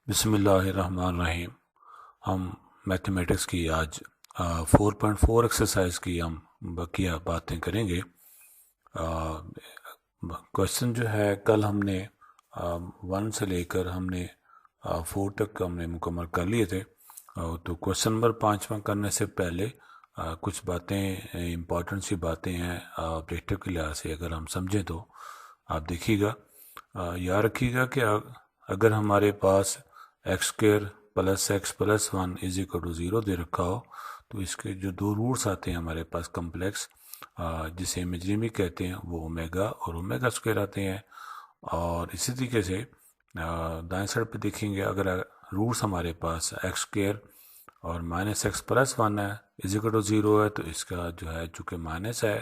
बिस्मिल्लाहिर्रहमानिर्रहीम। हम मैथमेटिक्स की आज 4.4 एक्सरसाइज की हम बकिया बातें करेंगे। क्वेश्चन जो है कल हमने 1 से लेकर हमने 4 तक हमने मुकम्मल कर लिए थे। तो क्वेश्चन नंबर 5 करने से पहले कुछ बातें इम्पॉर्टेंट सी बातें हैं ऑब्जेक्टिव के लिहाज से अगर हम समझें तो आप देखिएगा। याद रखिएगा कि अगर हमारे पास x square plus x plus 1 is equal to 0 दे रखा हो तो इसके जो दो रूट्स आते हैं हमारे पास कम्प्लेक्स जिसे इमेजरी में कहते हैं वो ओमेगा और ओमेगा स्क्वायर आते हैं। और इसी तरीके से दाएं साइड पे देखेंगे अगर रूट्स हमारे पास एक्स स्क्र और माइनस एक्स प्लस 1 है इज इक्वल टू 0 है तो इसका जो है चूँकि माइनस है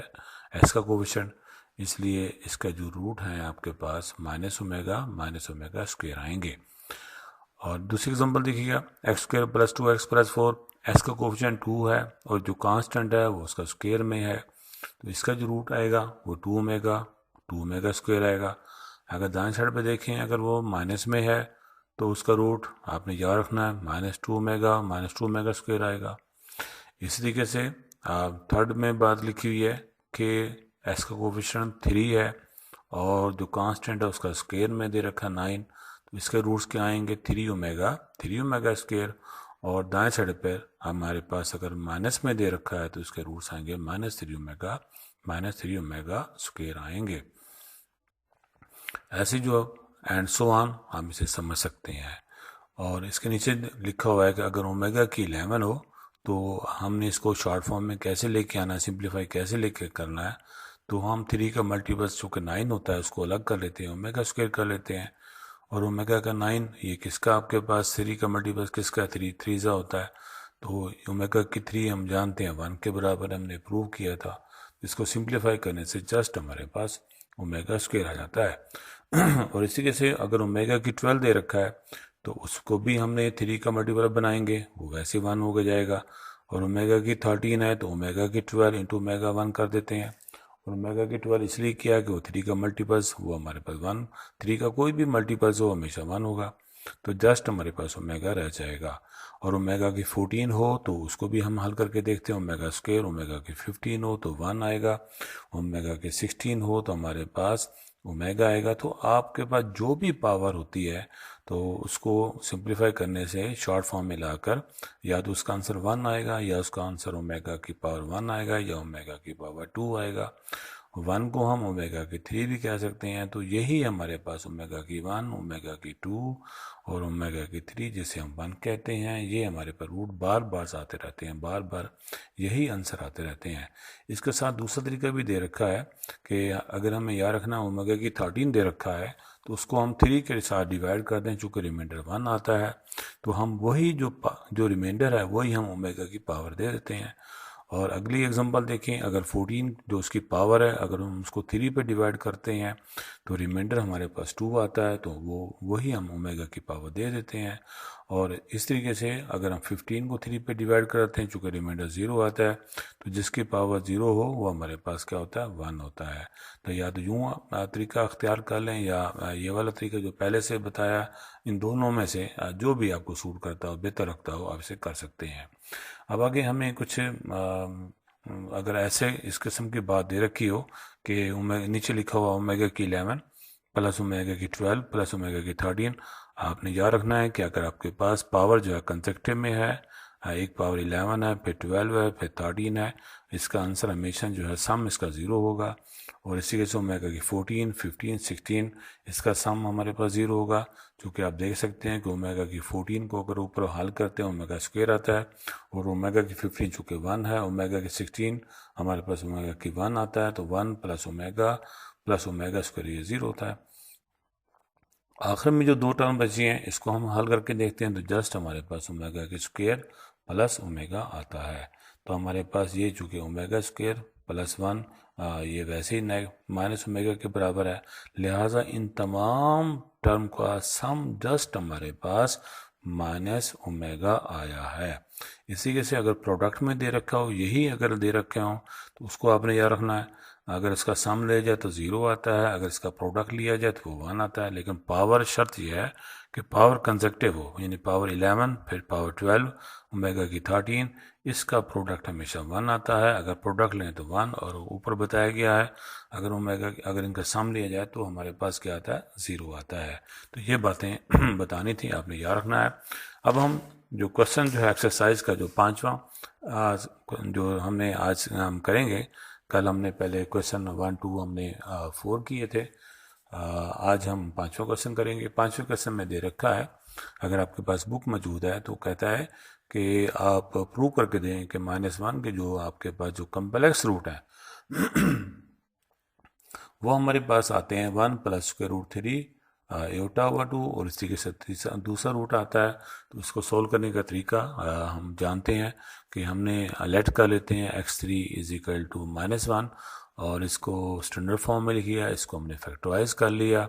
एक्स का कोफिशिएंट इसलिए इसका जो रूट है आपके पास माइनस ओमेगा स्क्वायर आएंगे। और दूसरी एग्जांपल देखिएगा x square plus 2x plus 4 x का कोफिशिएंट 2 है और जो कांस्टेंट है वो उसका स्क्वायर में है तो इसका जो रूट आएगा वो 2 ओमेगा स्क्वायर आएगा। अगर दाएं साइड पे देखें अगर वो माइनस में है तो उसका रूट आपने याद रखना है माइनस टू ओमेगा स्क्वायर आएगा। इसी तरीके से थर्ड में बात लिखी हुई है कि एक्स का कोफिशिएंट 3 है और जो कांस्टेंट है उसका स्क्वायर में दे रखा 9 तो इसके रूट्स क्या आएंगे 3 ओमेगा स्क्वायर। और दाएं साइड पर हमारे पास अगर माइनस में दे रखा है तो इसके रूट्स आएंगे माइनस थ्री ओमेगा स्क्वायर आएंगे। ऐसे जो एंड सो ऑन हम इसे समझ सकते हैं। और इसके नीचे लिखा हुआ है कि अगर ओमेगा की 11 हो तो हमने इसको शॉर्ट फॉर्म में कैसे लेके आना है, सिंप्लीफाई कैसे लेके करना है। तो हम 3 का मल्टीपल्स जो कि 9 होता है उसको अलग कर लेते हैं, ओमेगा स्क्वायर कर लेते हैं। और ओमेगा का 9 ये किसका आपके पास 3 का मल्टीपल्स किसका 3 ज़ा होता है तो ओमेगा की 3 हम जानते हैं 1 के बराबर हमने प्रूव किया था। इसको सिंप्लीफाई करने से जस्ट हमारे पास ओमेगा स्क्वायर आ जाता है। और इसी के से अगर ओमेगा की 12 दे रखा है तो उसको भी हमने 3 का मल्टीपल बनाएंगे वो वैसे 1 हो जाएगा। और ओमेगा की 13 है तो ओमेगा की 12 इंटू ओमेगा 1 कर देते हैं। और ओमेगा की 12 इसलिए किया कि वो 3 का मल्टीपल्स वो हमारे पास 1, 3 का कोई भी मल्टीपल्स हो हमेशा 1 होगा तो जस्ट हमारे पास ओमेगा रह जाएगा। और ओमेगा की 14 हो तो उसको भी हम हल करके देखते हैं, ओमेगा स्क्वायर ओमेगा की 15 हो तो 1 आएगा, ओमेगा की 16 हो तो हमारे पास ओमेगा आएगा। तो आपके पास जो भी पावर होती है तो उसको सिंप्लीफाई करने से शॉर्ट फॉर्म में लाकर या तो उसका आंसर 1 आएगा या उसका आंसर ओमेगा की पावर 1 आएगा या ओमेगा की पावर 2 आएगा। 1 को हम ओमेगा की 3 भी कह सकते हैं। तो यही हमारे पास ओमेगा की 1 ओमेगा की 2 और ओमेगा की 3 जिसे हम 1 कहते हैं ये हमारे पर रूट बार बार आते रहते हैं, बार बार यही आंसर आते रहते हैं। इसके साथ दूसरा तरीका भी दे रखा है कि अगर हमें याद रखना ओमेगा की 13 दे रखा है तो उसको हम 3 के साथ डिवाइड कर दें चूँकि रिमाइंडर 1 आता है तो हम वही जो रिमाइंडर है वही हम ओमेगा की पावर दे देते हैं। और अगली एग्जांपल देखें अगर 14 जो उसकी पावर है अगर हम उसको 3 पे डिवाइड करते हैं तो रिमाइंडर हमारे पास 2 आता है तो वही हम ओमेगा की पावर दे देते हैं। और इस तरीके से अगर हम 15 को 3 पे डिवाइड करते हैं चूँकि रिमाइंडर 0 आता है तो जिसकी पावर 0 हो वो हमारे पास क्या होता है 1 होता है। तो या तो यूँ तरीका अख्तियार कर लें या ये वाला तरीका जो पहले से बताया, इन दोनों में से जो भी आपको सूट करता हो बेहतर लगता हो आप इसे कर सकते हैं। अब आगे हमें कुछ अगर ऐसे इस किस्म की बात दे रखी हो कि नीचे लिखा हुआ ओमेगा की 11 प्लस ओमेगा की 12 प्लस ओमेगा की 13, आपने याद रखना है कि अगर आपके पास पावर जो है कंसेक्टिव में है एक पावर 11 है फिर 12 है फिर 13 है, इसका आंसर हमेशा जो है सम इसका 0 होगा। और इसी के से ओमेगा की 14 15 16 इसका सम हमारे पास 0 होगा क्योंकि आप देख सकते हैं कि ओमेगा की 14 को अगर ऊपर हल करते हैं ओमेगा स्क्वायर आता है और ओमेगा की 15 चूँकि 1 है ओमेगा की 16 हमारे पास ओमेगा की 1 आता है तो 1 प्लस ओमेगा स्क्वायर ये 0 होता है। आखिर में जो दो टर्म बची हैं इसको हम हल करके देखते हैं तो जस्ट हमारे पास ओमेगा की स्क्वायर प्लस ओमेगा आता है। तो हमारे पास ये चूँकि ओमेगा स्क्वायर प्लस 1 ये वैसे ही माइनस ओमेगा के बराबर है, लिहाजा इन तमाम टर्म का सम जस्ट हमारे पास माइनस ओमेगा आया है। इसी के से अगर प्रोडक्ट में दे रखा हो यही अगर दे रखे हो तो उसको आपने याद रखना है अगर इसका सम लिया जाए तो 0 आता है, अगर इसका प्रोडक्ट लिया जाए तो वो 1 आता है। लेकिन पावर शर्त यह है कि पावर कंसेक्टिव हो, यानी पावर 11 फिर पावर 12 ओमेगा की 13, इसका प्रोडक्ट हमेशा 1 आता है। अगर प्रोडक्ट लें तो 1, और ऊपर बताया गया है अगर अगर इनका सम लिया जाए तो हमारे पास क्या आता है, 0 आता है। तो ये बातें बतानी थी, आपने याद रखना है। अब हम जो क्वेश्चन जो है एक्सरसाइज का जो 5वां जो हमने आज हम करेंगे, कल हमने पहले क्वेश्चन 1 2 हमने 4 किए थे, आज हम 5वां क्वेश्चन करेंगे। 5वें क्वेश्चन में दे रखा है, अगर आपके पास बुक मौजूद है तो कहता है कि आप प्रूव करके दें कि -1 के जो आपके पास जो कम्प्लेक्स रूट है वो हमारे पास आते हैं 1 + √3 एटा/2, और इसी के साथ दूसरा रूट आता है। तो इसको सोल्व करने का तरीका हम जानते हैं कि हमने लेट कर लेते हैं x3 = -1, और इसको स्टैंडर्ड फॉर्म में लिख लिया, इसको हमने फैक्टराइज कर लिया।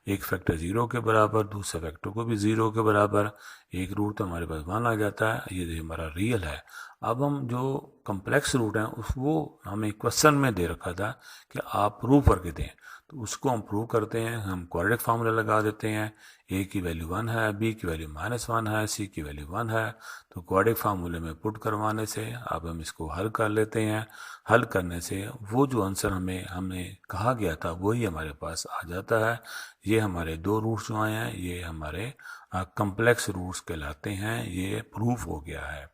एक फैक्टर 0 के बराबर, दूसरा फैक्टर को भी 0 के बराबर, एक रूट तो हमारे पास 1 आ जाता है, ये हमारा रियल है। अब हम जो कम्प्लेक्स रूट हैं वो हमें क्वेश्चन में दे रखा था कि आप प्रूव करके दें, तो उसको हम प्रूव करते हैं। हम क्वाड्रेटिक फार्मूला लगा देते हैं, a की वैल्यू 1 है, b की वैल्यू -1 है, c की वैल्यू 1 है। तो क्वाड्रेटिक फार्मूले में पुट करवाने से अब हम इसको हल कर लेते हैं। हल करने से वो जो आंसर हमने कहा गया था वही हमारे पास आ जाता है। ये हमारे दो रूट्स जो आए हैं ये हमारे कम्प्लेक्स रूट्स कहलाते हैं। ये प्रूफ हो गया है।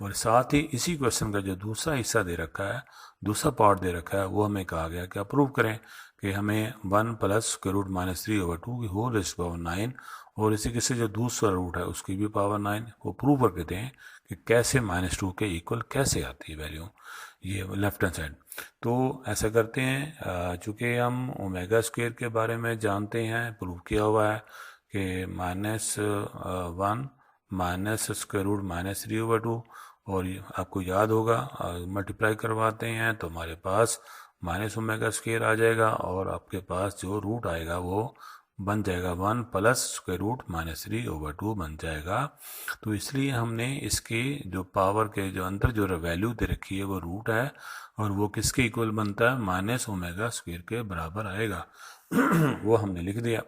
और साथ ही इसी क्वेश्चन का जो दूसरा हिस्सा दे रखा है, दूसरा पार्ट दे रखा है, वो हमें कहा गया कि आप प्रूव करें कि हमें 1 + √-3/2 की होल रेज़्ड टू पावर 9, और इसी के से जो दूसरा रूट है उसकी भी पावर 9, वो प्रूव करके दें कि कैसे -2 के इक्वल कैसे आती है वैल्यू, ये लेफ्ट हैंड साइड। तो ऐसा करते हैं, चूँकि हम ओमेगा स्क्वायर के बारे में जानते हैं, प्रूव किया हुआ है कि -1 -√-3/2, और आपको याद होगा मल्टीप्लाई करवाते हैं तो हमारे पास -ओमेगा स्क्वायर आ जाएगा, और आपके पास जो रूट आएगा वो बन जाएगा 1 + √-3/2 बन जाएगा। तो इसलिए हमने इसके जो पावर के जो अंदर जो वैल्यू दे रखी है वो रूट है, और वो किसके इक्वल बनता है, -ओमेगा स्क्वायर के बराबर आएगा। वो हमने लिख दिया।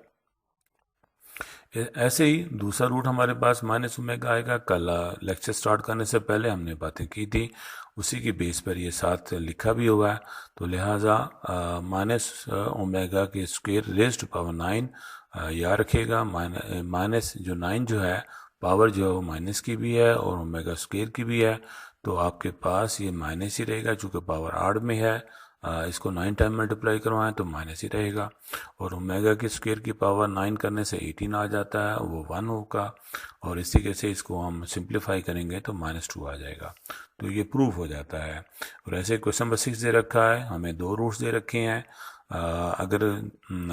ऐसे ही दूसरा रूट हमारे पास -ओमेगा आएगा। कल लेक्चर स्टार्ट करने से पहले हमने बातें की थी, उसी की बेस पर ये साथ लिखा भी हुआ है। तो लिहाजा -ओमेगा के स्क्वायर रेज़्ड टू पावर 9 याद रखिएगा। माइनस जो 9 जो है पावर जो है वो माइनस की भी है और ओमेगा स्क्वायर की भी है, तो आपके पास ये माइनस ही रहेगा। चूँकि पावर आड़ में है, इसको 9 टाइम मल्टीप्लाई करवाएं तो माइनस ही रहेगा। और ओमेगा की स्क्वायर की पावर 9 करने से 18 आ जाता है, वो 1 होगा। और इसी के से इसको हम सिंप्लीफाई करेंगे तो -2 आ जाएगा। तो ये प्रूफ हो जाता है। और ऐसे क्वेश्चन नंबर 6 दे रखा है, हमें दो रूट्स दे रखे हैं। अगर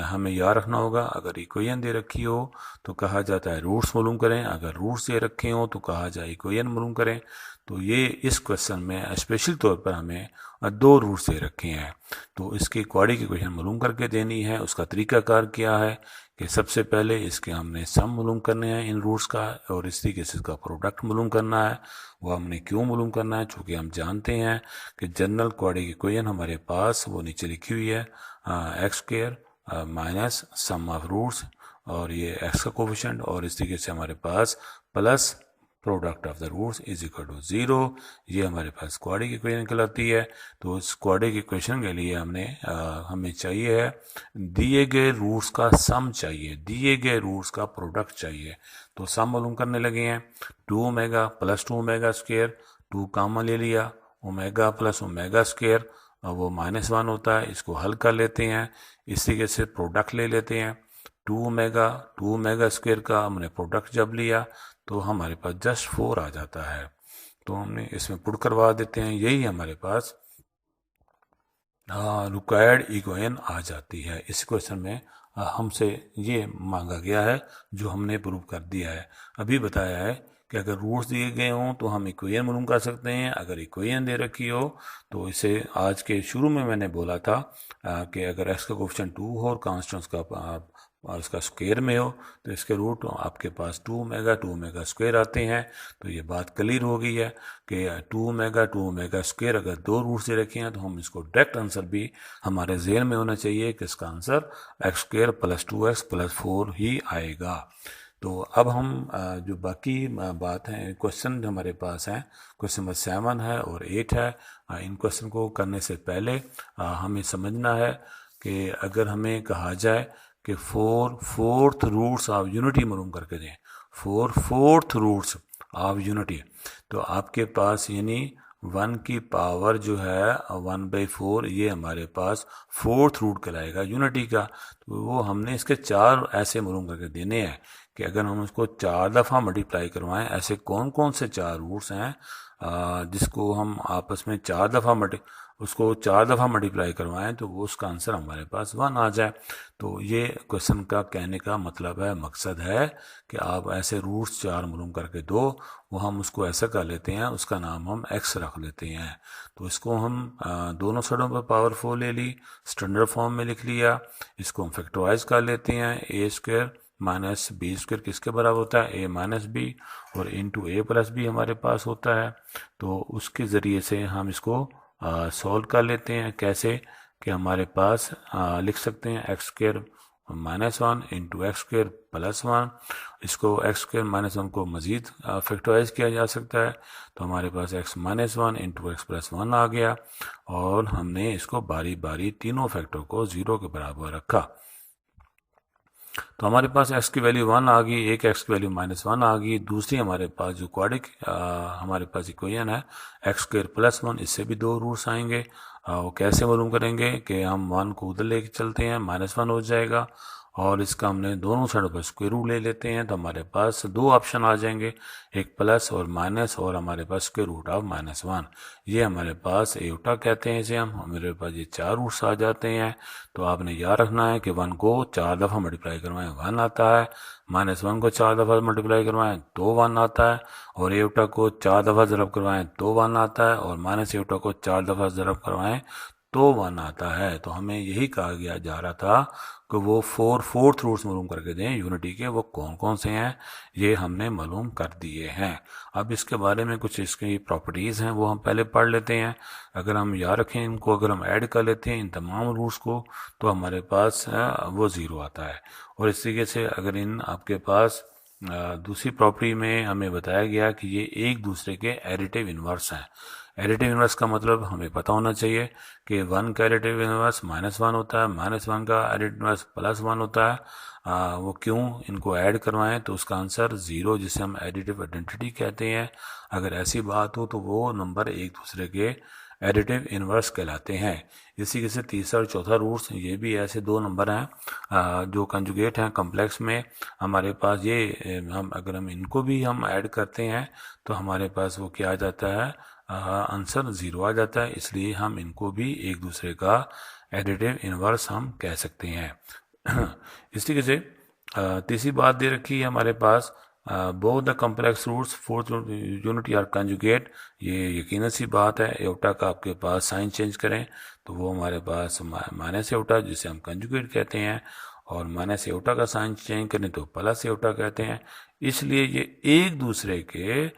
हमें याद रखना होगा, अगर इक्वेशन दे रखी हो तो कहा जाता है रूट्स मालूम करें, अगर रूट्स दे रखे हो तो कहा जाए इक्वेशन मालूम करें। तो ये इस क्वेश्चन में स्पेशल तौर पर हमें दो रूट्स दे रखे हैं, तो इसकी क्वाड्रेटिक इक्वेशन मालूम करके देनी है। उसका तरीकाकार क्या है कि सबसे पहले इसके हमने सम मालूम करने हैं इन रूट्स का, और इस तरीके से इसका प्रोडक्ट मालूम करना है। वो हमने क्यों मालूम करना है, चूँकि हम जानते हैं कि जनरल क्वाड्रेटिक इक्वेशन हमारे पास वो नीचे लिखी हुई है, x² minus sum of roots, और ये x का कोफिशिएंट, और इस तरीके से हमारे पास plus product of the roots is equal to 0। ये हमारे पास क्वाड्रेटिक इक्वेशन कहलाती है। तो इस क्वाड्रेटिक इक्वेशन के लिए हमें चाहिए है दिए गए रूट्स का सम चाहिए, दिए गए रूट्स का प्रोडक्ट चाहिए। तो सम मालूम करने लगे हैं। 2 ओमेगा प्लस 2 ओमेगा स्क्वायर, 2 कामन ले लिया, ओमेगा प्लस ओमेगा स्क्वायर वो -1 होता है। इसको हल कर लेते हैं, इस तरीके से प्रोडक्ट ले लेते हैं। 2 ओमेगा स्क्वायर का हमने प्रोडक्ट जब लिया तो हमारे पास जस्ट 4 आ जाता है। तो हमने इसमें पुट करवा देते हैं, यही हमारे पास रिक्वायर्ड इक्वेशन आ जाती है। इस क्वेश्चन में हमसे ये मांगा गया है जो हमने प्रूव कर दिया है। अभी बताया है कि अगर रूट्स दिए गए हों तो हम इक्वेशन मालूम कर सकते हैं। अगर इक्वेशन दे रखी हो तो इसे आज के शुरू में मैंने बोला था कि अगर x का कोफिशिएंट 2 हो और कांस्टेंट्स का और इसका स्क्वायर में हो तो इसके रूट आपके पास 2 ओमेगा स्क्वायर आते हैं। तो ये बात क्लियर हो गई है कि 2 ओमेगा स्क्वायर अगर दो रूट से रखे हैं तो हम इसको डायरेक्ट आंसर भी हमारे ज़हन में होना चाहिए कि इसका answer x square plus 2x plus 4 ही आएगा। तो अब हम जो बाकी बात है क्वेश्चन हमारे पास हैं, क्वेश्चन नंबर 7 है और 8 है। इन क्वेश्चन को करने से पहले हमें समझना है कि अगर हमें कहा जाए कि 4 रूट्स ऑफ यूनिटी मालूम करके दें, 4 रूट्स ऑफ यूनिटी, तो आपके पास यानी 1 की पावर जो है 1/4 ये हमारे पास 4th रूट कहलाएगा यूनिटी का। तो वो हमने इसके 4 ऐसे मालूम करके देने हैं कि अगर हम उसको 4 दफ़ा मल्टीप्लाई करवाएं, ऐसे कौन कौन से 4 रूट्स हैं जिसको हम आपस में 4 दफ़ा मल्टीप्लाई करवाएं तो वो उसका आंसर हमारे पास 1 आ जाए। तो ये क्वेश्चन का कहने का मतलब है, मकसद है कि आप ऐसे रूट्स 4 मालूम करके दो, वो हम उसको ऐसा कर लेते हैं, उसका नाम हम x रख लेते हैं। तो इसको हम दोनों साइडों पर पावर 4 ले ली, स्टैंडर्ड फॉर्म में लिख लिया। इसको हम फैक्टराइज कर लेते हैं, ए स्क्वायर माइनस बी स्क्वायर किसके बराबर होता है, ए माइनस बी, और इंटू ए प्लस बी हमारे पास होता है। तो उसके ज़रिए से हम इसको सॉल्व कर लेते हैं। कैसे कि हमारे पास लिख सकते हैं x square -1 into x square plus 1। इसको एक्स स्क्वायर -1 को मज़ीद फैक्टराइज किया जा सकता है, तो हमारे पास x -1 इंटू एक्स प्लस 1 आ गया, और हमने इसको बारी बारी तीनों फैक्टर को 0 के बराबर रखा। तो हमारे पास x की वैल्यू 1 आ गई, एक x की वैल्यू -1 आ गई। दूसरी हमारे पास जो क्वाड्रिक हमारे पास इक्वेशन है एक्स स्क्वायर प्लस 1, इससे भी 2 रूट्स आएंगे। वो कैसे मालूम करेंगे कि हम 1 को उधर लेके चलते हैं, -1 हो जाएगा, और इसका हमने दोनों साइडों पर स्क्वायर रूट ले लेते हैं, तो हमारे पास 2 ऑप्शन आ जाएंगे, एक प्लस और माइनस, और हमारे पास स्क्वायर रूट ऑफ -1। ये हमारे पास एयोटा कहते हैं इसे हम। हमारे पास ये 4 रूट्स आ जाते हैं। तो आपने याद रखना है कि 1 को 4 दफ़ा मल्टीप्लाई करवाएं 1 आता है, -1 को 4 दफ़ा मल्टीप्लाई करवाएं तो 1 आता है, और एयोटा को 4 दफ़ा ज़रब करवाएं तो 1 आता है, और माइनस एयोटा को 4 दफ़ा ज़रब करवाएं तो 1 आता है। तो हमें यही कहा गया जा रहा था कि वो 4th रूट्स मालूम करके दें यूनिटी के, वो कौन कौन से हैं ये हमने मालूम कर दिए हैं। अब इसके बारे में कुछ इसकी प्रॉपर्टीज़ हैं वो हम पहले पढ़ लेते हैं। अगर हम याद रखें इनको, अगर हम ऐड कर लेते हैं इन तमाम रूट्स को, तो हमारे पास वो 0 आता है। और इस तरीके से अगर इन आपके पास दूसरी प्रॉपर्टी में हमें बताया गया कि ये एक दूसरे के एडिटिव इन्वर्स हैं। एडिटिव इन्वर्स का मतलब हमें पता होना चाहिए कि 1 का एडिटिव इन्वर्स -1 होता है, -1 का एडिटिव इन्वर्स +1 होता है। वो क्यों इनको ऐड करवाएं, तो उसका आंसर 0, जिसे हम एडिटिव आइडेंटिटी कहते हैं। अगर ऐसी बात हो तो वो नंबर एक दूसरे के एडिटिव इन्वर्स कहलाते हैं। इसी से तीसरा और चौथा रूट्स, ये भी ऐसे 2 नंबर हैं जो कंजुगेट हैं कॉम्प्लेक्स में। हमारे पास ये अगर हम इनको भी हम ऐड करते हैं तो हमारे पास वो क्या आ जाता है, आंसर 0 आ जाता है। इसलिए हम इनको भी एक दूसरे का एडिटिव इन्वर्स हम कह सकते हैं। इस तरीके से तीसरी बात दे रखी है हमारे पास, both the complex roots 4th unity are conjugate. ये यकीनन सी बात है। एयोटा का आपके पास साइन चेंज करें तो वो हमारे पास माइनस एयोटा, जिसे हम कंजुगेट कहते हैं, और माइनस एयोटा का साइन चेंज करें तो प्लस एयोटा कहते हैं। इसलिए ये एक दूसरे के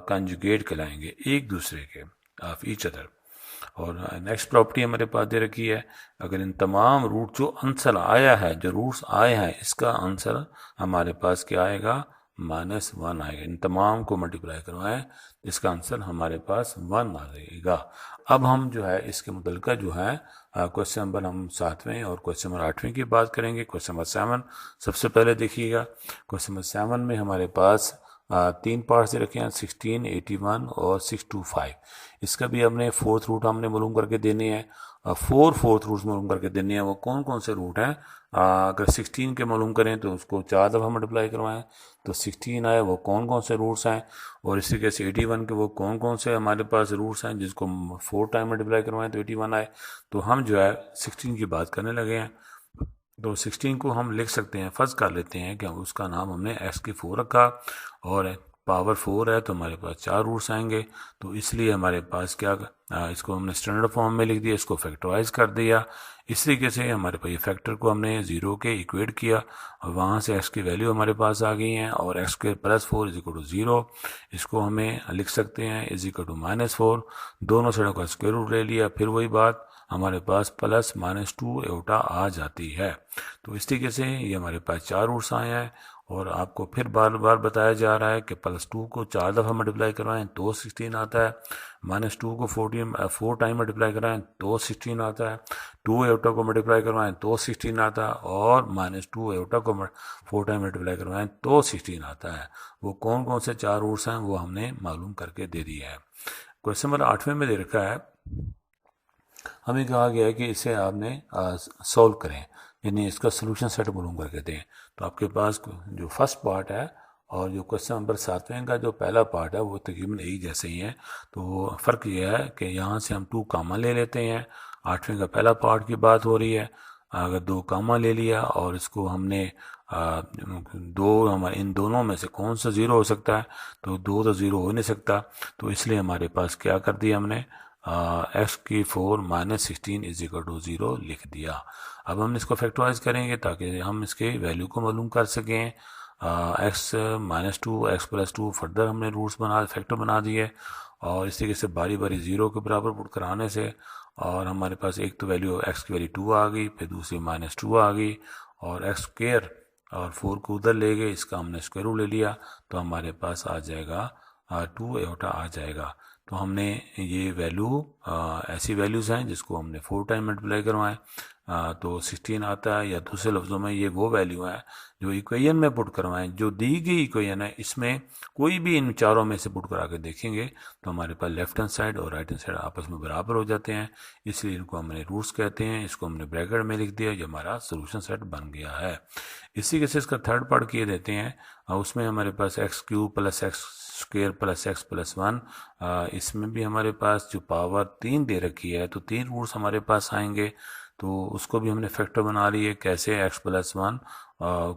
कंजुगेट कहलाएंगे, एक दूसरे के, ऑफ ईच अदर। और नेक्स्ट प्रॉपर्टी हमारे पास दे रखी है, अगर इन तमाम रूट जो आंसर आया है, जो रूट्स आए हैं, इसका आंसर हमारे पास क्या आएगा, -1 आएगा। इन तमाम को मल्टीप्लाई करवाएं, इसका आंसर हमारे पास 1 आ जाएगा। अब हम जो है इसके मुतल्लिक़ जो है क्वेश्चन नंबर हम 7वें और क्वेश्चन नंबर 8वें की बात करेंगे। क्वेश्चन नंबर 7 सबसे पहले देखिएगा। क्वेश्चन नंबर 7 में हमारे पास 3 पार्ट्स दे रखे हैं, 16, 81 और 625। इसका भी हमने 4th रूट हमने मालूम करके देने हैं। 4th रूट्स मालूम करके देने हैं। वो कौन कौन से रूट हैं, अगर 16 के मालूम करें तो उसको 4 दफ़ा मल्टीप्लाई करवाएं तो 16 आए, वो कौन कौन से रूट्स हैं। और इसी तरीके से 81 के वो कौन कौन से हमारे पास रूट्स हैं जिसको 4 टाइम मल्टीप्लाई करवाएं तो 81 आए। तो हम जो है 16 की बात करने लगे हैं। तो 16 को हम लिख सकते हैं, फ़र्ज़ कर लेते हैं कि उसका नाम हमने x की 4 रखा, और पावर 4 है तो हमारे पास 4 रूट्स आएंगे। तो इसलिए हमारे पास क्या, इसको हमने स्टैंडर्ड फॉर्म में लिख दिया, इसको फैक्टराइज कर दिया। इस तरीके से हमारे पास ये फैक्टर को हमने 0 के इक्वेट किया और वहाँ से x की वैल्यू हमारे पास आ गई है, और x square plus 4 is equal to 0। इसको हमें लिख सकते हैं इज इक्वल टू -4। दोनों साइडों का स्क्वायर रूट ले लिया, फिर वही बात हमारे पास प्लस -2 एटा आ जाती है। तो इस तरीके से ये हमारे पास 4 रूट्स आए हैं, और आपको फिर बार बार बताया जा रहा है कि +2 को 4 दफ़ा मल्टीप्लाई करवाएं तो 16 आता है, -2 को 4 टाइम मल्टीप्लाई कराएं तो 16 आता है, 2 एटा को मल्टीप्लाई करवाएं तो 16 आता है, और -2 एटा को 4 टाइम मल्टीप्लाई करवाएं तो 16 आता है। वो कौन कौन से 4 रूट्स हैं वो हमने मालूम करके दे दिया है। क्वेश्चन नंबर 8वें में दे रखा है, हमें कहा गया है कि इसे आपने सॉल्व करें, यानी इसका सोल्यूशन सेट मालूम करके दें। तो आपके पास जो फर्स्ट पार्ट है और जो क्वेश्चन नंबर 7वें का जो पहला पार्ट है वो तकरीबन एक जैसे ही है। तो फ़र्क ये है कि यहाँ से हम 2 कामा ले लेते हैं। 8वें का पहला पार्ट की बात हो रही है, अगर 2 कामा ले लिया और इसको हमने हमारे इन दोनों में से कौन सा 0 हो सकता है, तो 2 तो 0 हो नहीं सकता। तो इसलिए हमारे पास क्या कर दिया हमने, x की 4 -16 इज इक्वल टू 0 लिख दिया। अब हम इसको फैक्टराइज करेंगे ताकि हम इसके वैल्यू को मालूम कर सकें। x -2 x + 2 फर्दर हमने रूट्स फैक्टर बना दिए, और इस तरीके से बारी बारी 0 के बराबर पुट कराने से, और हमारे पास एक तो वैल्यू x की वैल्यू 2 आ गई, फिर दूसरी -2 आ गई, और x स्क्वायर और 4 को उधर ले गए, इसका हमने स्क्वायर रूट ले लिया, तो हमारे पास आ जाएगा 2 एटा आ जाएगा। तो हमने ये वैल्यू ऐसी वैल्यूज़ हैं जिसको हमने 4 टाइम मल्टीप्लाई करवाएं तो 16 आता है, या दूसरे लफ्ज़ों में ये वो वैल्यू है जो इक्वेशन में पुट करवाएं। जो दी गई इक्वेशन है इसमें कोई भी इन चारों में से पुट करा के देखेंगे तो हमारे पास लेफ्ट हैंड साइड और राइट हैंड साइड आपस में बराबर हो जाते हैं, इसलिए इनको हमने रूट्स कहते हैं। इसको हमने ब्रैकेट में लिख दिया, जो हमारा सोल्यूशन सेट बन गया है। इसी के से इसका थर्ड पार्ट किए देते हैं, उसमें हमारे पास x³ + x² + x + 1, इसमें भी हमारे पास जो पावर 3 दे रखी है तो 3 रूट्स हमारे पास आएंगे, तो उसको भी हमने फैक्टर बना लिए। कैसे, x + 1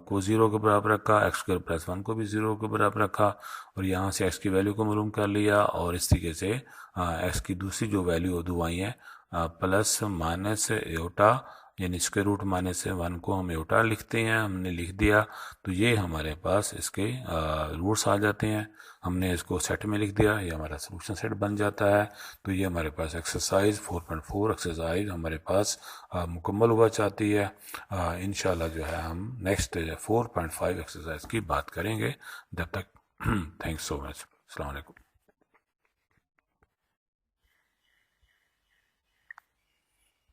को 0 के बराबर रखा, x² + 1 को भी 0 के बराबर रखा, और यहाँ से x की वैल्यू को मालूम कर लिया, और इस तरीके से x की दूसरी जो वैल्यू दो आई है प्लस माइनस एटा, यानी स्क्वायर रूट -1 को हम एटा लिखते हैं, हमने लिख दिया। तो ये हमारे पास इसके रूट्स आ जाते हैं, हमने इसको सेट में लिख दिया, ये हमारा सोल्यूशन सेट बन जाता है। तो ये हमारे पास एक्सरसाइज 4.4 एक्सरसाइज हमारे पास मुकम्मल हुआ चाहती है। इंशाल्लाह जो है हम नेक्स्ट 4.5 एक्सरसाइज की बात करेंगे। जब तक थैंक्स सो मच। अस्सलाम वालेकुम।